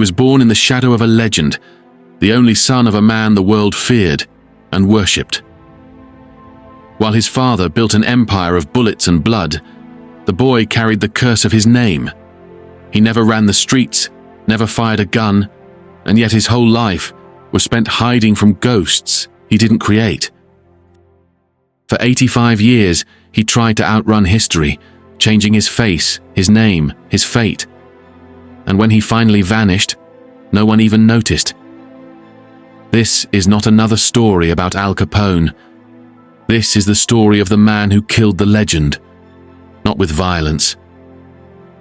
was born in the shadow of a legend, the only son of a man the world feared and worshipped. While his father built an empire of bullets and blood, the boy carried the curse of his name. He never ran the streets, never fired a gun, and yet his whole life was spent hiding from ghosts he didn't create. For 85 years, he tried to outrun history, changing his face, his name, his fate. And when he finally vanished, no one even noticed. This is not another story about Al Capone. This is the story of the man who killed the legend, not with violence,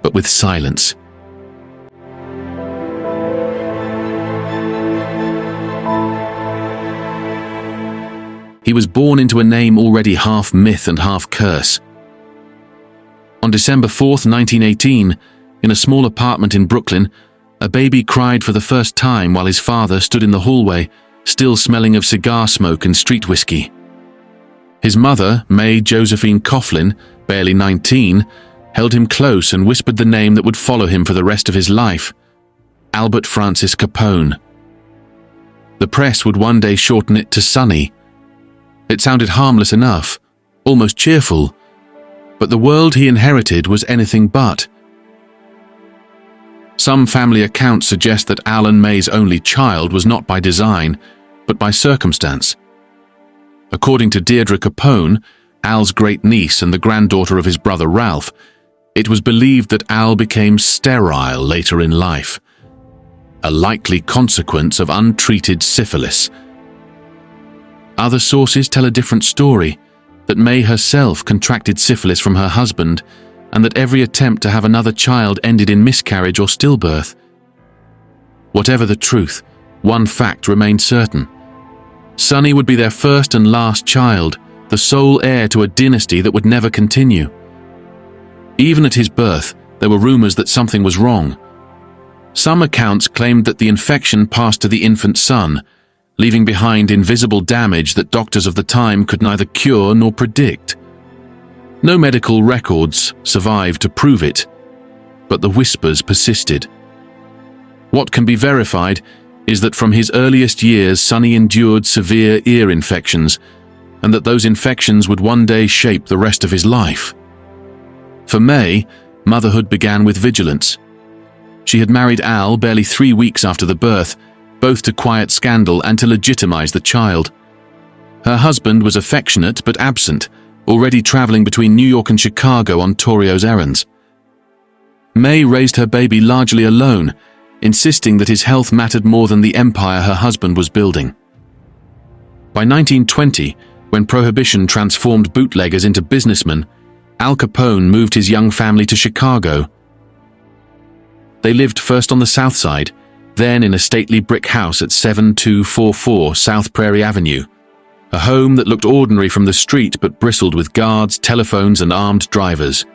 but with silence. He was born into a name already half myth and half curse. On December 4th, 1918, in a small apartment in Brooklyn, a baby cried for the first time while his father stood in the hallway, still smelling of cigar smoke and street whiskey. His mother, May Josephine Coughlin, barely 19, held him close and whispered the name that would follow him for the rest of his life: Albert Francis Capone. The press would one day shorten it to Sonny. It sounded harmless enough, almost cheerful, but the world he inherited was anything but. Some family accounts suggest that Al and May's only child was not by design, but by circumstance. According to Deirdre Capone, Al's great-niece and the granddaughter of his brother Ralph, it was believed that Al became sterile later in life, a likely consequence of untreated syphilis. Other sources tell a different story, that May herself contracted syphilis from her husband, and that every attempt to have another child ended in miscarriage or stillbirth. Whatever the truth, one fact remained certain. Sonny would be their first and last child, the sole heir to a dynasty that would never continue. Even at his birth, there were rumors that something was wrong. Some accounts claimed that the infection passed to the infant son, leaving behind invisible damage that doctors of the time could neither cure nor predict. No medical records survived to prove it, but the whispers persisted. What can be verified is that from his earliest years, Sonny endured severe ear infections, and that those infections would one day shape the rest of his life. For May, motherhood began with vigilance. She had married Al barely 3 weeks after the birth, both to quiet scandal and to legitimize the child. Her husband was affectionate but absent, already traveling between New York and Chicago on Torio's errands. May raised her baby largely alone, insisting that his health mattered more than the empire her husband was building. By 1920, when Prohibition transformed bootleggers into businessmen, Al Capone moved his young family to Chicago. They lived first on the South Side, then in a stately brick house at 7244 South Prairie Avenue, a home that looked ordinary from the street but bristled with guards, telephones, and armed drivers.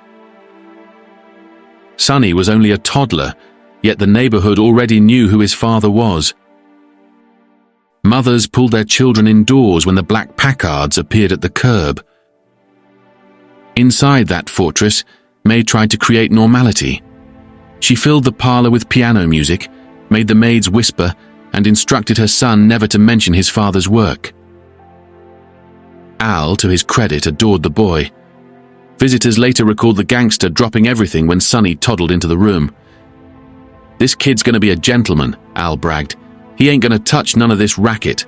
Sonny was only a toddler, yet the neighborhood already knew who his father was. Mothers pulled their children indoors when the black Packards appeared at the curb. Inside that fortress, May tried to create normality. She filled the parlor with piano music, made the maids whisper, and instructed her son never to mention his father's work. Al, to his credit, adored the boy. Visitors later recalled the gangster dropping everything when Sonny toddled into the room. "This kid's gonna be a gentleman," Al bragged. "He ain't gonna touch none of this racket."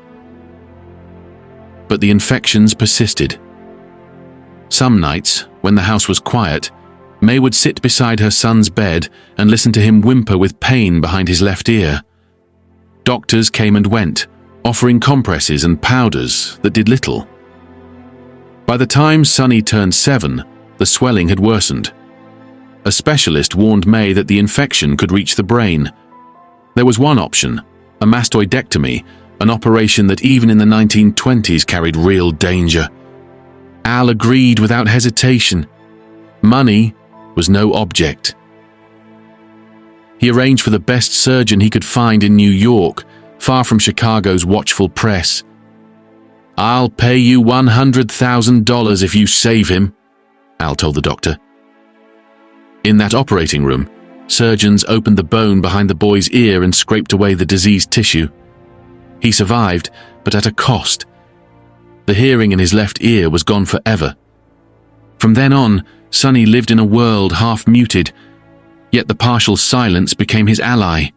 But the infections persisted. Some nights, when the house was quiet, May would sit beside her son's bed and listen to him whimper with pain behind his left ear. Doctors came and went, offering compresses and powders that did little. By the time Sonny turned 7, the swelling had worsened. A specialist warned May that the infection could reach the brain. There was one option, a mastoidectomy, an operation that even in the 1920s carried real danger. Al agreed without hesitation. Money was no object. He arranged for the best surgeon he could find in New York, far from Chicago's watchful press. "I'll pay you $100,000 if you save him," Al told the doctor. In that operating room, Surgeons opened the bone behind the boy's ear and scraped away the diseased tissue. He survived, but at a cost. The hearing in his left ear was gone forever. From then on, Sonny lived in a world half-muted, yet the partial silence became his ally.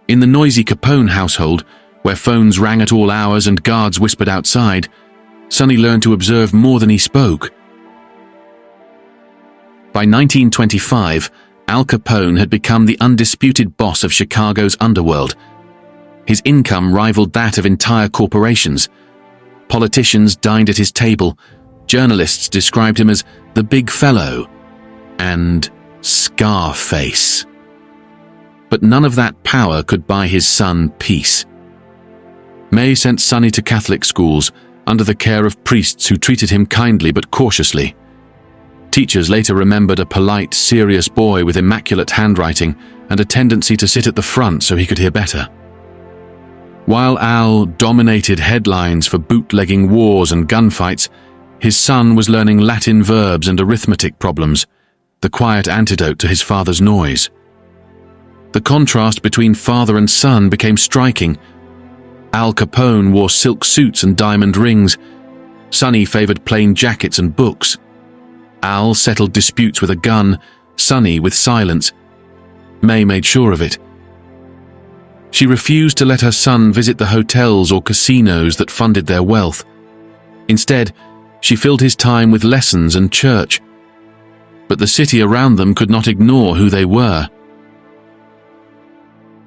In the noisy Capone household, where phones rang at all hours and guards whispered outside, Sonny learned to observe more than he spoke. By 1925, Al Capone had become the undisputed boss of Chicago's underworld. His income rivaled that of entire corporations. Politicians dined at his table. Journalists described him as the big fellow and Scarface. But none of that power could buy his son peace. May sent Sonny to Catholic schools under the care of priests who treated him kindly but cautiously. Teachers later remembered a polite, serious boy with immaculate handwriting and a tendency to sit at the front so he could hear better. While Al dominated headlines for bootlegging wars and gunfights, his son was learning Latin verbs and arithmetic problems, the quiet antidote to his father's noise. The contrast between father and son became striking. Al Capone wore silk suits and diamond rings. Sonny favored plain jackets and books. Al settled disputes with a gun, Sonny with silence. May made sure of it. She refused to let her son visit the hotels or casinos that funded their wealth. Instead, she filled his time with lessons and church. But the city around them could not ignore who they were.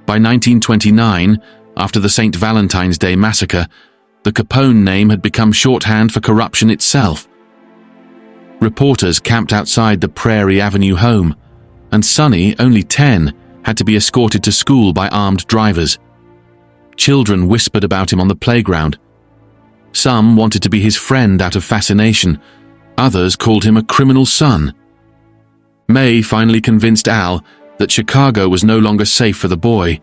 By 1929, after the St. Valentine's Day massacre, the Capone name had become shorthand for corruption itself. Reporters camped outside the Prairie Avenue home, and Sonny, only 10, had to be escorted to school by armed drivers. Children whispered about him on the playground. Some wanted to be his friend out of fascination. Others called him a criminal son. May finally convinced Al that Chicago was no longer safe for the boy.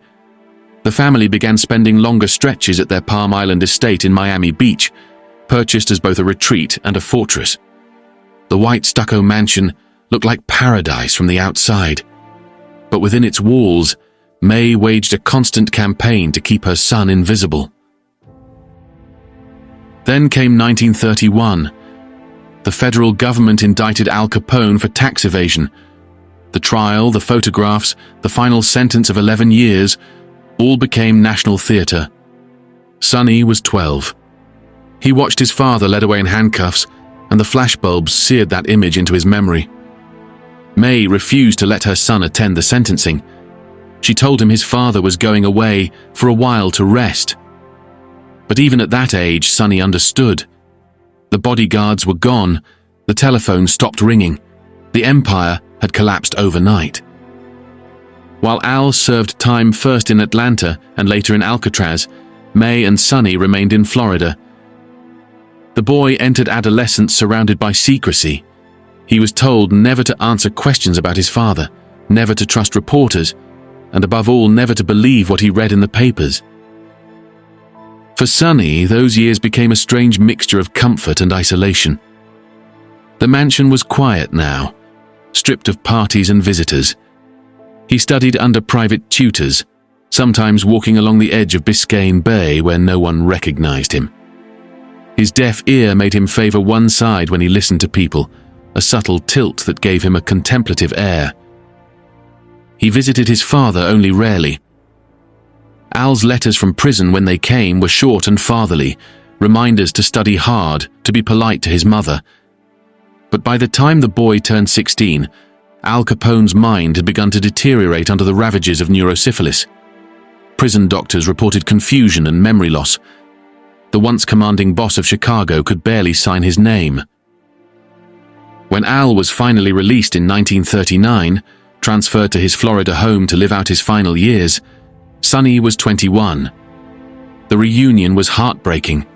The family began spending longer stretches at their Palm Island estate in Miami Beach, purchased as both a retreat and a fortress. The white stucco mansion looked like paradise from the outside. But within its walls, May waged a constant campaign to keep her son invisible. Then came 1931. The federal government indicted Al Capone for tax evasion. The trial, the photographs, the final sentence of 11 years, all became national theater. Sonny was 12. He watched his father led away in handcuffs, and the flashbulbs seared that image into his memory. May refused to let her son attend the sentencing. She told him his father was going away for a while to rest. But even at that age, Sonny understood. The bodyguards were gone, the telephone stopped ringing, the empire had collapsed overnight. While Al served time first in Atlanta and later in Alcatraz, May and Sonny remained in Florida. The boy entered adolescence surrounded by secrecy. He was told never to answer questions about his father, never to trust reporters, and above all, never to believe what he read in the papers. For Sonny, those years became a strange mixture of comfort and isolation. The mansion was quiet now, stripped of parties and visitors. He studied under private tutors, sometimes walking along the edge of Biscayne Bay where no one recognized him. His deaf ear made him favor one side when he listened to people, a subtle tilt that gave him a contemplative air. He visited his father only rarely. Al's letters from prison when they came were short and fatherly, reminders to study hard, to be polite to his mother. But by the time the boy turned 16, Al Capone's mind had begun to deteriorate under the ravages of neurosyphilis. Prison doctors reported confusion and memory loss. The once commanding boss of Chicago could barely sign his name. When Al was finally released in 1939, transferred to his Florida home to live out his final years, Sonny was 21. The reunion was heartbreaking.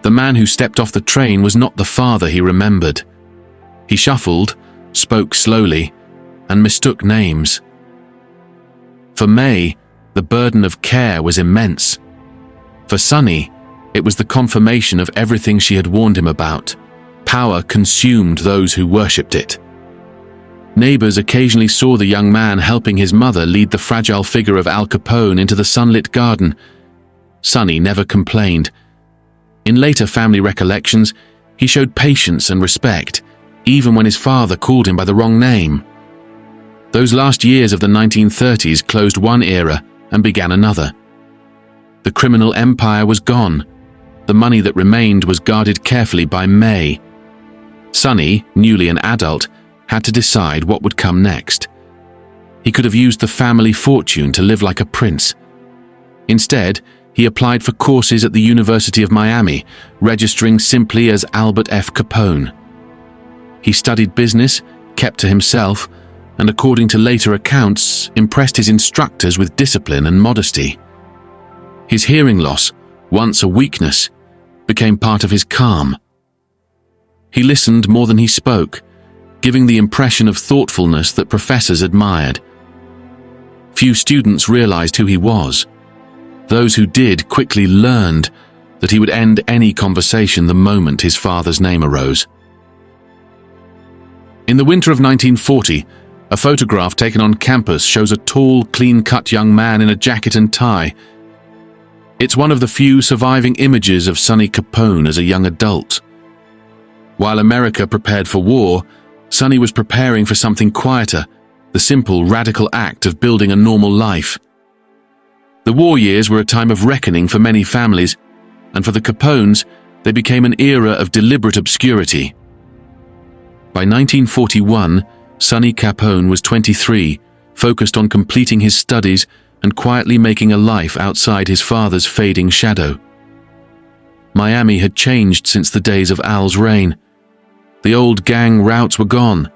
The man who stepped off the train was not the father he remembered. He shuffled, spoke slowly, and mistook names. For May, the burden of care was immense. For Sonny, it was the confirmation of everything she had warned him about. Power consumed those who worshipped it. Neighbors occasionally saw the young man helping his mother lead the fragile figure of Al Capone into the sunlit garden. Sonny never complained. In later family recollections, he showed patience and respect, even when his father called him by the wrong name. Those last years of the 1930s closed one era and began another. The criminal empire was gone. The money that remained was guarded carefully by May. Sonny, newly an adult, had to decide what would come next. He could have used the family fortune to live like a prince. Instead, he applied for courses at the University of Miami, registering simply as Albert F. Capone. He studied business, kept to himself, and according to later accounts, impressed his instructors with discipline and modesty. His hearing loss, once a weakness, became part of his calm. He listened more than he spoke, giving the impression of thoughtfulness that professors admired. Few students realized who he was. Those who did quickly learned that he would end any conversation the moment his father's name arose. In the winter of 1940, a photograph taken on campus shows a tall, clean-cut young man in a jacket and tie. It's one of the few surviving images of Sonny Capone as a young adult. While America prepared for war, Sonny was preparing for something quieter, the simple, radical act of building a normal life. The war years were a time of reckoning for many families, and for the Capones, they became an era of deliberate obscurity. By 1941, Sonny Capone was 23, focused on completing his studies and quietly making a life outside his father's fading shadow. Miami had changed since the days of Al's reign. The old gang routes were gone.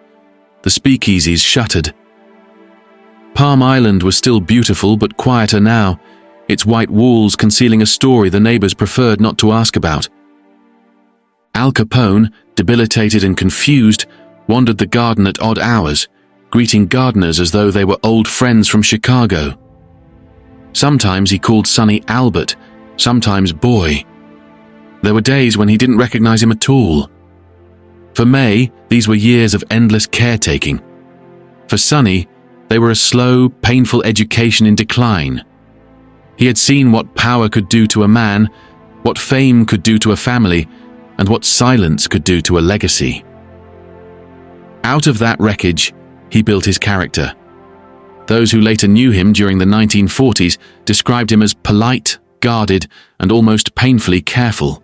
The speakeasies shuttered. Palm Island was still beautiful but quieter now, its white walls concealing a story the neighbors preferred not to ask about. Al Capone, debilitated and confused, wandered the garden at odd hours, greeting gardeners as though they were old friends from Chicago. Sometimes he called Sonny Albert, sometimes Boy. There were days when he didn't recognize him at all. For May, these were years of endless caretaking. For Sonny, they were a slow, painful education in decline. He had seen what power could do to a man, what fame could do to a family, and what silence could do to a legacy. Out of that wreckage, he built his character. Those who later knew him during the 1940s described him as polite, guarded, and almost painfully careful.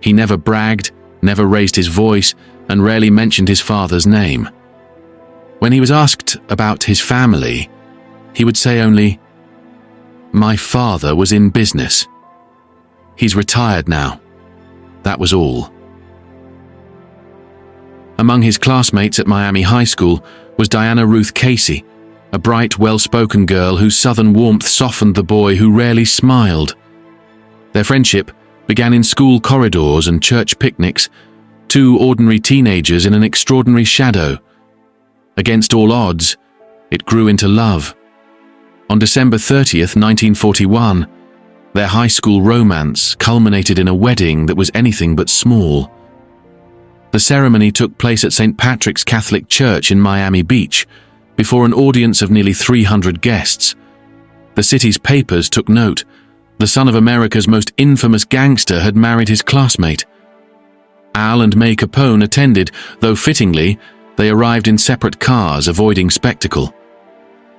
He never bragged, never raised his voice, and rarely mentioned his father's name. When he was asked about his family, he would say only, "My father was in business. He's retired now." That was all. Among his classmates at Miami High School was Diana Ruth Casey, a bright, well-spoken girl whose southern warmth softened the boy who rarely smiled. Their friendship began in school corridors and church picnics, two ordinary teenagers in an extraordinary shadow. Against all odds, it grew into love. On December 30th, 1941, their high school romance culminated in a wedding that was anything but small. The ceremony took place at St. Patrick's Catholic Church in Miami Beach, before an audience of nearly 300 guests. The city's papers took note. The son of America's most infamous gangster had married his classmate. Al and May Capone attended, though fittingly, they arrived in separate cars, avoiding spectacle.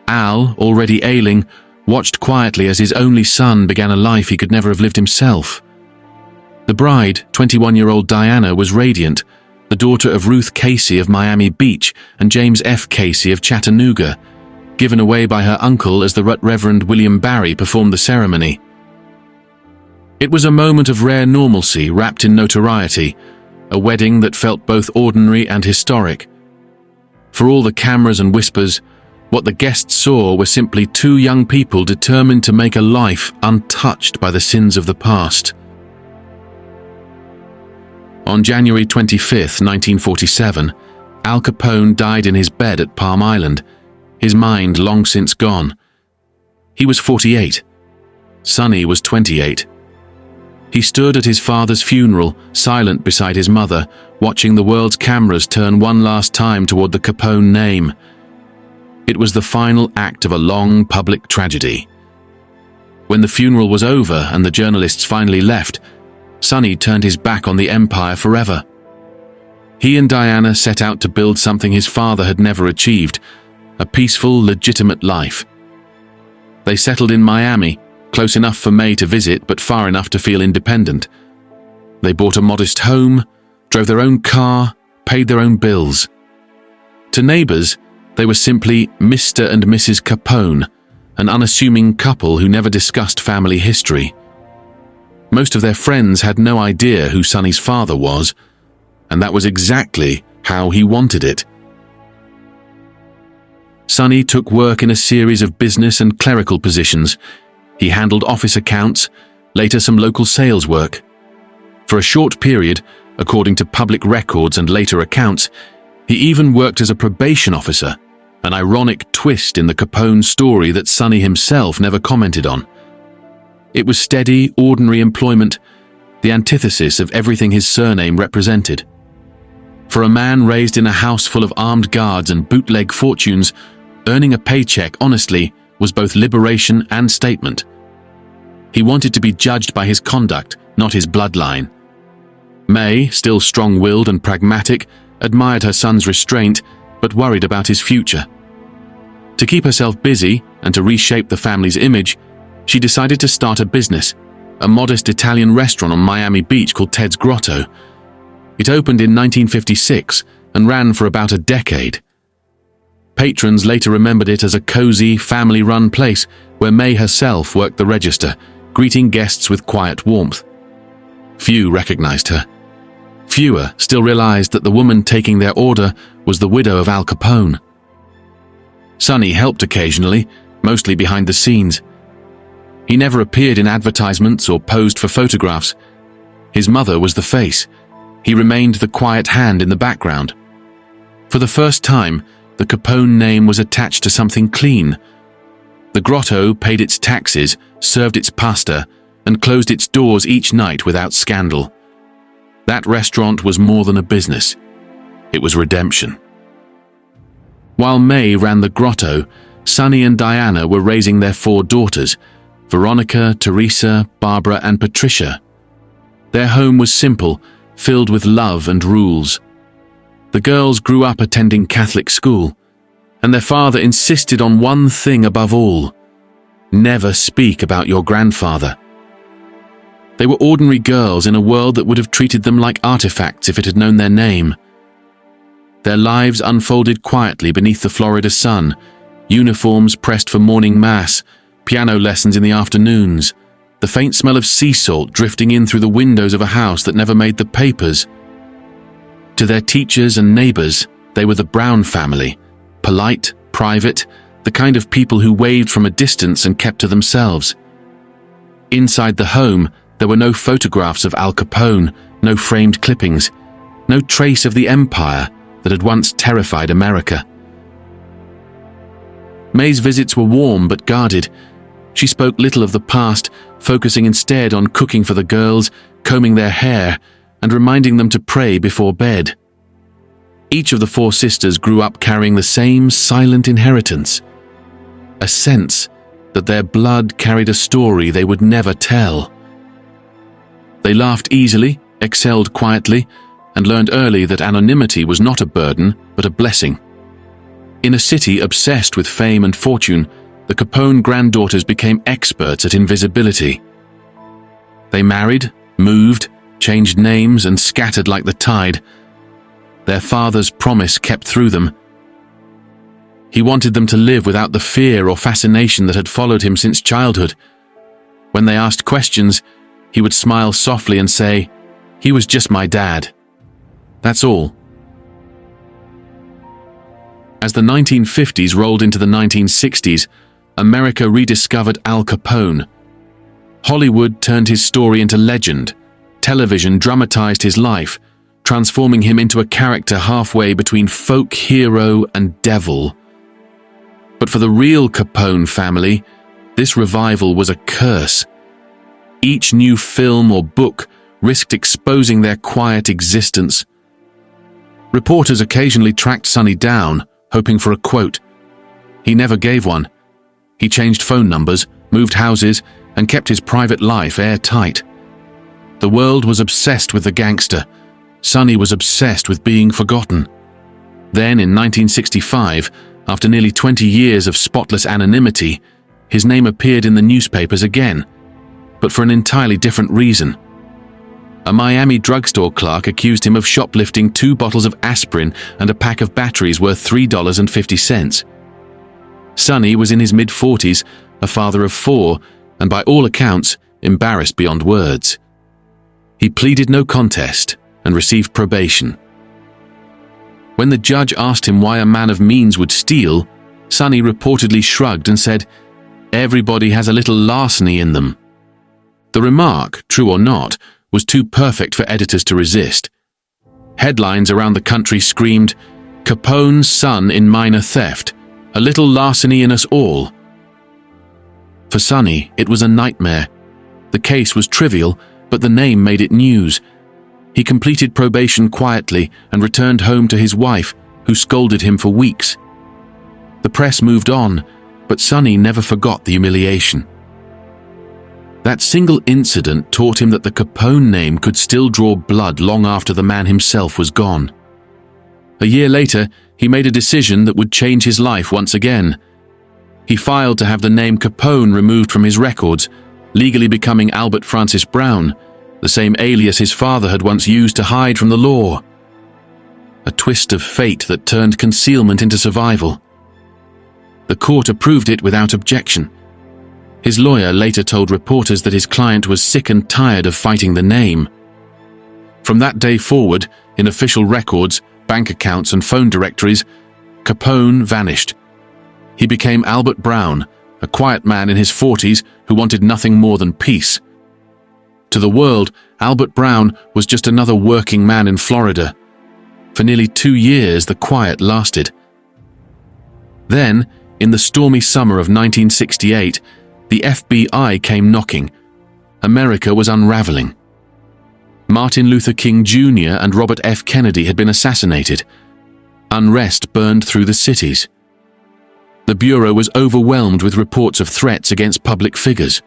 Al, already ailing, watched quietly as his only son began a life he could never have lived himself. The bride, 21-year-old Diana, was radiant, the daughter of Ruth Casey of Miami Beach and James F. Casey of Chattanooga, given away by her uncle as the Reverend William Barry performed the ceremony. It was a moment of rare normalcy wrapped in notoriety, a wedding that felt both ordinary and historic. For all the cameras and whispers, what the guests saw were simply two young people determined to make a life untouched by the sins of the past. On January 25, 1947, Al Capone died in his bed at Palm Island, his mind long since gone. He was 48. Sonny was 28. He stood at his father's funeral, silent beside his mother, watching the world's cameras turn one last time toward the Capone name. It was the final act of a long public tragedy. When the funeral was over and the journalists finally left, Sonny turned his back on the empire forever. He and Diana set out to build something his father had never achieved, a peaceful, legitimate life. They settled in Miami, close enough for May to visit but far enough to feel independent. They bought a modest home, drove their own car, paid their own bills. To neighbors, they were simply Mr. and Mrs. Capone, an unassuming couple who never discussed family history. Most of their friends had no idea who Sonny's father was, and that was exactly how he wanted it. Sonny took work in a series of business and clerical positions. He handled office accounts, later some local sales work. For a short period, according to public records and later accounts, he even worked as a probation officer, an ironic twist in the Capone story that Sonny himself never commented on. It was steady, ordinary employment, the antithesis of everything his surname represented. For a man raised in a house full of armed guards and bootleg fortunes, earning a paycheck honestly was both liberation and statement. He wanted to be judged by his conduct, not his bloodline. May, still strong-willed and pragmatic, admired her son's restraint, but worried about his future. To keep herself busy and to reshape the family's image, she decided to start a business, a modest Italian restaurant on Miami Beach called Ted's Grotto. It opened in 1956 and ran for about a decade. Patrons later remembered it as a cozy, family-run place where May herself worked the register, greeting guests with quiet warmth. Few recognized her. Fewer still realized that the woman taking their order was the widow of Al Capone. Sonny helped occasionally, mostly behind the scenes. He never appeared in advertisements or posed for photographs. His mother was the face. He remained the quiet hand in the background. For the first time, the Capone name was attached to something clean. The grotto paid its taxes, served its pasta, and closed its doors each night without scandal. That restaurant was more than a business. It was redemption. While May ran the grotto, Sonny and Diana were raising their 4 daughters, Veronica, Teresa, Barbara, and Patricia. Their home was simple, filled with love and rules. The girls grew up attending Catholic school, and their father insisted on one thing above all: never speak about your grandfather. They were ordinary girls in a world that would have treated them like artifacts if it had known their name. Their lives unfolded quietly beneath the Florida sun, uniforms pressed for morning mass, piano lessons in the afternoons, the faint smell of sea salt drifting in through the windows of a house that never made the papers. To their teachers and neighbors, they were the Brown family, polite, private, the kind of people who waved from a distance and kept to themselves. Inside the home, there were no photographs of Al Capone, no framed clippings, no trace of the empire that had once terrified America. May's visits were warm but guarded. She spoke little of the past, focusing instead on cooking for the girls, combing their hair, and reminding them to pray before bed. Each of the 4 sisters grew up carrying the same silent inheritance, a sense that their blood carried a story they would never tell. They laughed easily, excelled quietly, and learned early that anonymity was not a burden, but a blessing. In a city obsessed with fame and fortune, the Capone granddaughters became experts at invisibility. They married, moved, changed names, and scattered like the tide. Their father's promise kept through them. He wanted them to live without the fear or fascination that had followed him since childhood. When they asked questions, he would smile softly and say, "He was just my dad. That's all." As the 1950s rolled into the 1960s, America rediscovered Al Capone. Hollywood turned his story into legend. Television dramatized his life, transforming him into a character halfway between folk hero and devil. But for the real Capone family, this revival was a curse. Each new film or book risked exposing their quiet existence. Reporters occasionally tracked Sonny down, hoping for a quote. He never gave one. He changed phone numbers, moved houses, and kept his private life airtight. The world was obsessed with the gangster. Sonny was obsessed with being forgotten. Then, in 1965, after nearly 20 years of spotless anonymity, his name appeared in the newspapers again, but for an entirely different reason. A Miami drugstore clerk accused him of shoplifting 2 bottles of aspirin and a pack of batteries worth $3.50. Sonny was in his mid-40s, a father of 4, and by all accounts, embarrassed beyond words. He pleaded no contest and received probation. When the judge asked him why a man of means would steal, Sonny reportedly shrugged and said, "Everybody has a little larceny in them." The remark, true or not, was too perfect for editors to resist. Headlines around the country screamed, "Capone's son in minor theft, a little larceny in us all." For Sonny, it was a nightmare. The case was trivial, but the name made it news. He completed probation quietly and returned home to his wife, who scolded him for weeks. The press moved on, but Sonny never forgot the humiliation. That single incident taught him that the Capone name could still draw blood long after the man himself was gone. A year later, he made a decision that would change his life once again. He filed to have the name Capone removed from his records, legally becoming Albert Francis Brown, the same alias his father had once used to hide from the law. A twist of fate that turned concealment into survival. The court approved it without objection. His lawyer later told reporters that his client was sick and tired of fighting the name. From that day forward, in official records, bank accounts and phone directories, Capone vanished. He became Albert Brown, a quiet man in his 40s who wanted nothing more than peace. To the world, Albert Brown was just another working man in Florida. For nearly 2 years, the quiet lasted. Then, in the stormy summer of 1968, the FBI came knocking. America was unraveling. Martin Luther King Jr. and Robert F. Kennedy had been assassinated. Unrest burned through the cities. The Bureau was overwhelmed with reports of threats against public figures.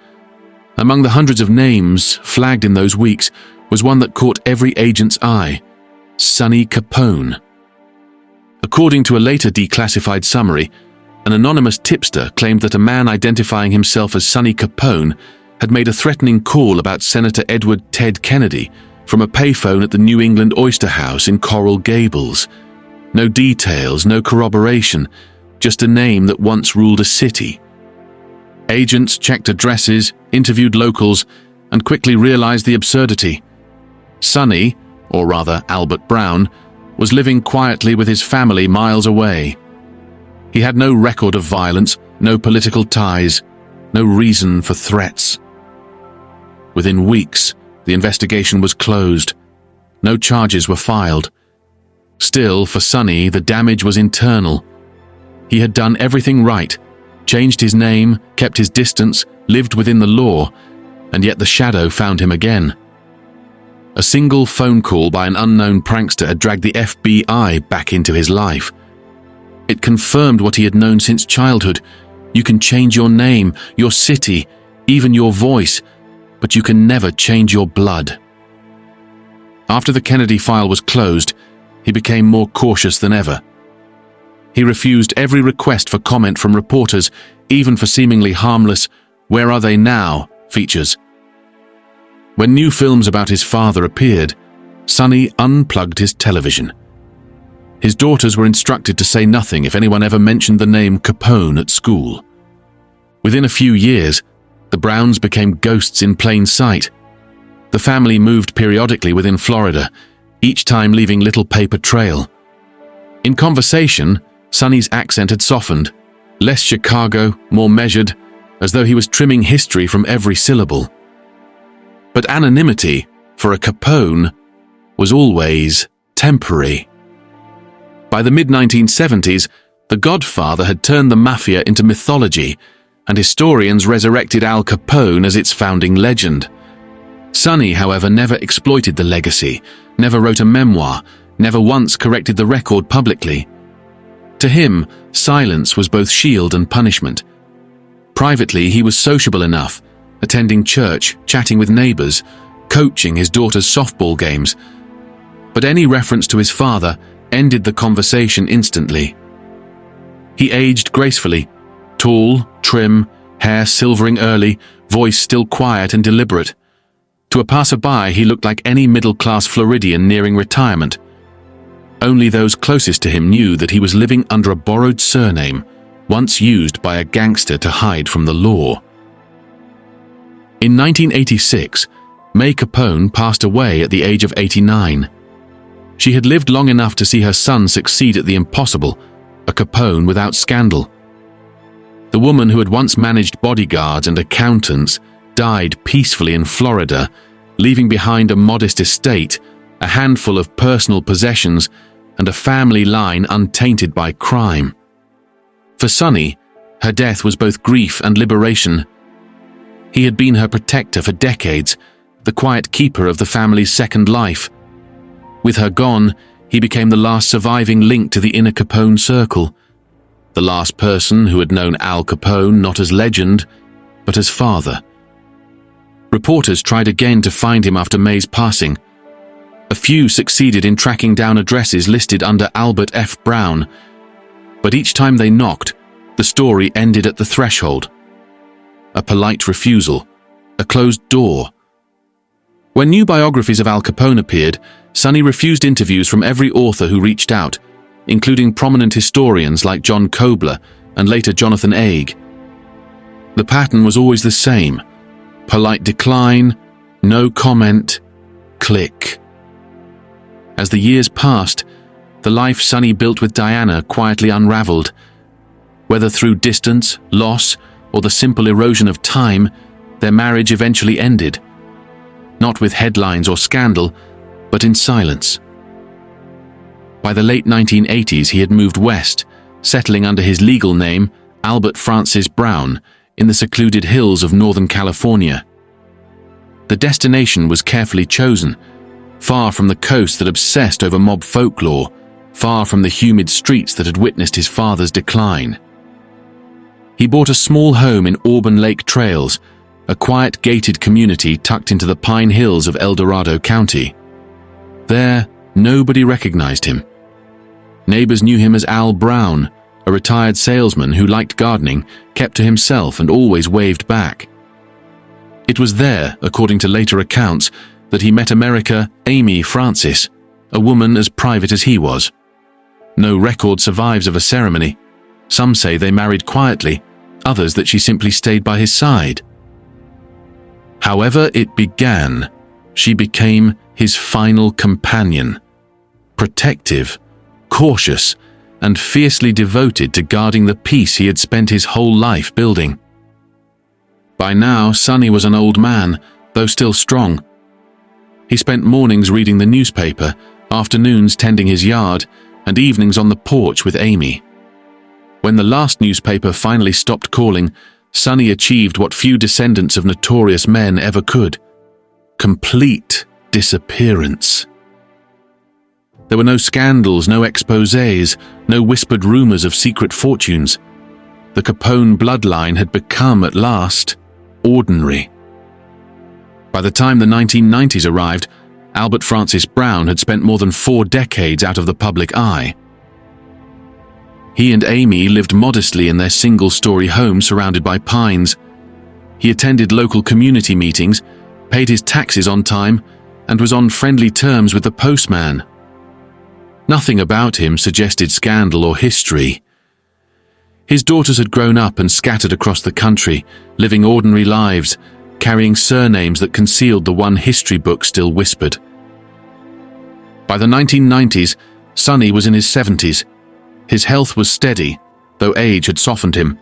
Among the hundreds of names flagged in those weeks was one that caught every agent's eye: Sonny Capone. According to a later declassified summary, an anonymous tipster claimed that a man identifying himself as Sonny Capone had made a threatening call about Senator Edward Ted Kennedy from a payphone at the New England Oyster House in Coral Gables. No details, no corroboration, just a name that once ruled a city. Agents checked addresses, interviewed locals, and quickly realized the absurdity. Sonny, or rather Albert Brown, was living quietly with his family miles away. He had no record of violence, no political ties, no reason for threats. Within weeks, the investigation was closed. No charges were filed. Still, for Sonny, the damage was internal. He had done everything right, changed his name, kept his distance, lived within the law, and yet the shadow found him again. A single phone call by an unknown prankster had dragged the FBI back into his life. It confirmed what he had known since childhood. You can change your name, your city, even your voice, but you can never change your blood. After the Kennedy file was closed, he became more cautious than ever. He refused every request for comment from reporters, even for seemingly harmless "Where are they now?" features. When new films about his father appeared, Sonny unplugged his television. His daughters were instructed to say nothing if anyone ever mentioned the name Capone at school. Within a few years, the Browns became ghosts in plain sight. The family moved periodically within Florida, each time leaving little paper trail. In conversation, Sonny's accent had softened, less Chicago, more measured, as though he was trimming history from every syllable. But anonymity, for a Capone, was always temporary. By the mid-1970s, The Godfather had turned the Mafia into mythology, and historians resurrected Al Capone as its founding legend. Sonny, however, never exploited the legacy, never wrote a memoir, never once corrected the record publicly. To him, silence was both shield and punishment. Privately, he was sociable enough, attending church, chatting with neighbors, coaching his daughter's softball games. But any reference to his father ended the conversation instantly. He aged gracefully, tall, trim, hair silvering early, voice still quiet and deliberate. To a passerby, he looked like any middle-class Floridian nearing retirement. Only those closest to him knew that he was living under a borrowed surname, once used by a gangster to hide from the law. In 1986, May Capone passed away at the age of 89. She had lived long enough to see her son succeed at the impossible, a Capone without scandal. The woman who had once managed bodyguards and accountants died peacefully in Florida, leaving behind a modest estate, a handful of personal possessions, and a family line untainted by crime. For Sonny, her death was both grief and liberation. He had been her protector for decades, the quiet keeper of the family's second life. With her gone, he became the last surviving link to the inner Capone circle, the last person who had known Al Capone not as legend, but as father. Reporters tried again to find him after May's passing. A few succeeded in tracking down addresses listed under Albert F. Brown, but each time they knocked, the story ended at the threshold. A polite refusal, a closed door. When new biographies of Al Capone appeared, Sonny refused interviews from every author who reached out, including prominent historians like John Kobler and later Jonathan Aig. The pattern was always the same: polite decline, no comment, click. As the years passed, the life Sonny built with Diana quietly unraveled. Whether through distance, loss, or the simple erosion of time, their marriage eventually ended. Not with headlines or scandal, but in silence. By the late 1980s, he had moved west, settling under his legal name, Albert Francis Brown, in the secluded hills of Northern California. The destination was carefully chosen, far from the coast that obsessed over mob folklore, far from the humid streets that had witnessed his father's decline. He bought a small home in Auburn Lake Trails, a quiet gated community tucked into the Pine Hills of El Dorado County. There, nobody recognized him. Neighbors knew him as Al Brown, a retired salesman who liked gardening, kept to himself, and always waved back. It was there, according to later accounts, that he met America Amy Francis, a woman as private as he was. No record survives of a ceremony. Some say they married quietly, others that she simply stayed by his side. However it began, she became his final companion, protective, cautious, and fiercely devoted to guarding the peace he had spent his whole life building. By now, Sonny was an old man, though still strong. He spent mornings reading the newspaper, afternoons tending his yard, and evenings on the porch with Amy. When the last newspaper finally stopped calling, Sonny achieved what few descendants of notorious men ever could: complete disappearance. There were no scandals, no exposés, no whispered rumors of secret fortunes. The Capone bloodline had become, at last, ordinary. By the time the 1990s arrived, Albert Francis Brown had spent more than 4 decades out of the public eye. He and Amy lived modestly in their single-story home surrounded by pines. He attended local community meetings, paid his taxes on time, and was on friendly terms with the postman. Nothing about him suggested scandal or history. His daughters had grown up and scattered across the country, living ordinary lives, carrying surnames that concealed the one history book still whispered. By the 1990s, Sonny was in his 70s. His health was steady, though age had softened him.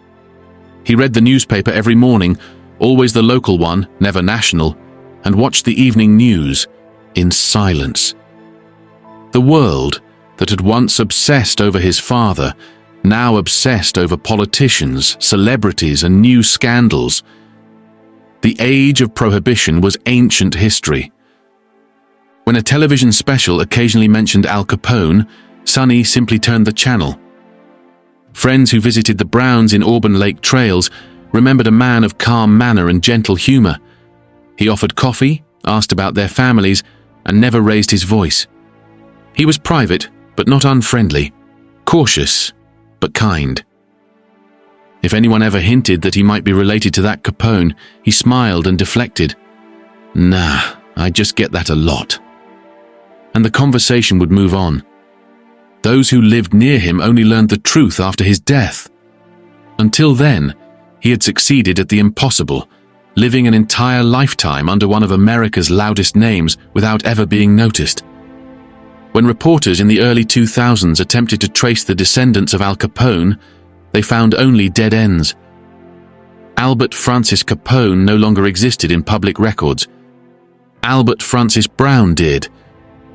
He read the newspaper every morning, always the local one, never national, and watched the evening news in silence. The world, that had once obsessed over his father, now obsessed over politicians, celebrities, and new scandals. The age of prohibition was ancient history. When a television special occasionally mentioned Al Capone, Sonny simply turned the channel. Friends who visited the Browns in Auburn Lake Trails remembered a man of calm manner and gentle humor. He offered coffee, asked about their families, and never raised his voice. He was private, but not unfriendly, cautious, but kind. If anyone ever hinted that he might be related to that Capone, he smiled and deflected. "Nah, I just get that a lot." And the conversation would move on. Those who lived near him only learned the truth after his death. Until then, he had succeeded at the impossible, living an entire lifetime under one of America's loudest names without ever being noticed. When reporters in the early 2000s attempted to trace the descendants of Al Capone, they found only dead ends. Albert Francis Capone no longer existed in public records. Albert Francis Brown did,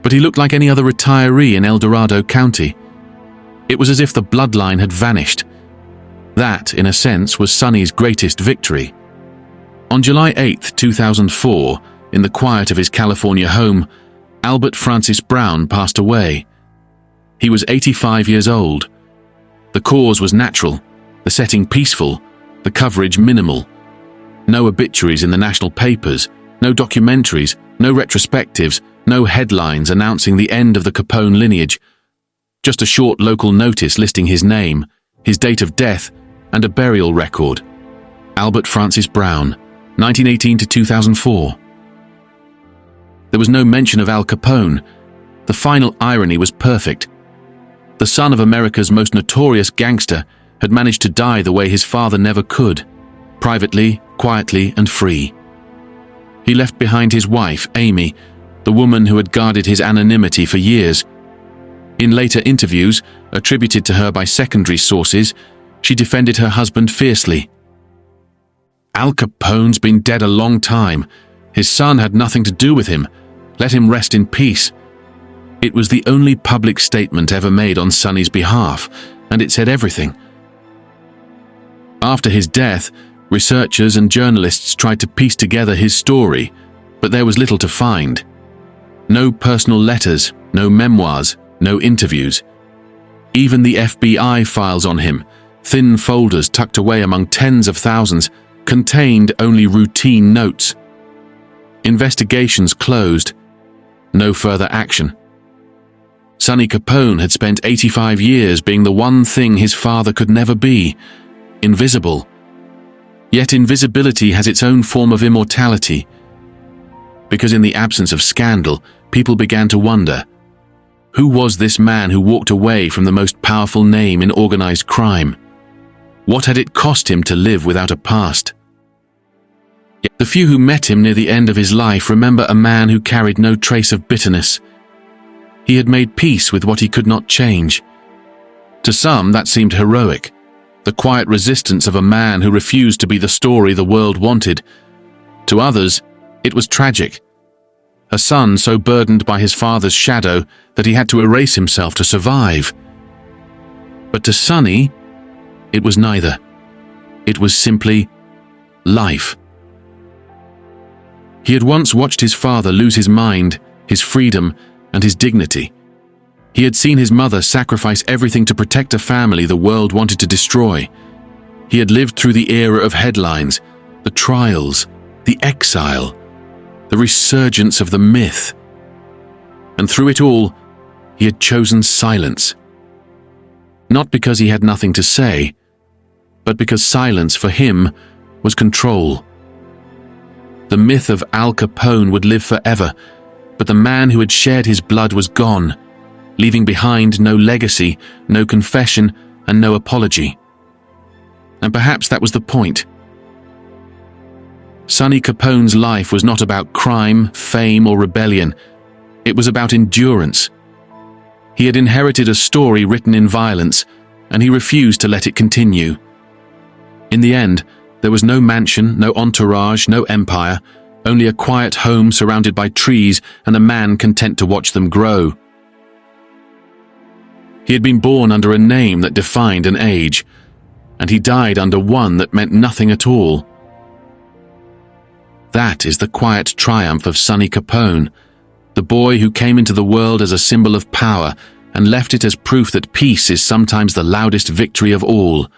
but he looked like any other retiree in El Dorado County. It was as if the bloodline had vanished. That, in a sense, was Sonny's greatest victory. On July 8, 2004, in the quiet of his California home, Albert Francis Brown passed away. He was 85 years old. The cause was natural, the setting peaceful, the coverage minimal. No obituaries in the national papers, no documentaries, no retrospectives, no headlines announcing the end of the Capone lineage. Just a short local notice listing his name, his date of death, and a burial record. Albert Francis Brown, 1918 to 2004. There was no mention of Al Capone. The final irony was perfect. The son of America's most notorious gangster had managed to die the way his father never could, privately, quietly, and free. He left behind his wife, Amy, the woman who had guarded his anonymity for years. In later interviews, attributed to her by secondary sources, she defended her husband fiercely. "Al Capone's been dead a long time. His son had nothing to do with him. Let him rest in peace." It was the only public statement ever made on Sonny's behalf, and it said everything. After his death, researchers and journalists tried to piece together his story, but there was little to find. No personal letters, no memoirs, no interviews. Even the FBI files on him, thin folders tucked away among tens of thousands, contained only routine notes. Investigations closed. No further action. Sonny Capone had spent 85 years being the one thing his father could never be: invisible. Yet invisibility has its own form of immortality. Because in the absence of scandal, people began to wonder, who was this man who walked away from the most powerful name in organized crime? What had it cost him to live without a past? Yet the few who met him near the end of his life remember a man who carried no trace of bitterness. He had made peace with what he could not change. To some, that seemed heroic, the quiet resistance of a man who refused to be the story the world wanted. To others, it was tragic. A son so burdened by his father's shadow that he had to erase himself to survive. But to Sonny, it was neither. It was simply life. He had once watched his father lose his mind, his freedom, and his dignity. He had seen his mother sacrifice everything to protect a family the world wanted to destroy. He had lived through the era of headlines, the trials, the exile, the resurgence of the myth. And through it all, he had chosen silence. Not because he had nothing to say, but because silence for him was control. The myth of Al Capone would live forever, but the man who had shared his blood was gone, leaving behind no legacy, no confession, and no apology. And perhaps that was the point. Sonny Capone's life was not about crime, fame, or rebellion. It was about endurance. He had inherited a story written in violence, and he refused to let it continue. In the end, there was no mansion, no entourage, no empire, only a quiet home surrounded by trees and a man content to watch them grow. He had been born under a name that defined an age, and he died under one that meant nothing at all. That is the quiet triumph of Sonny Capone, the boy who came into the world as a symbol of power and left it as proof that peace is sometimes the loudest victory of all.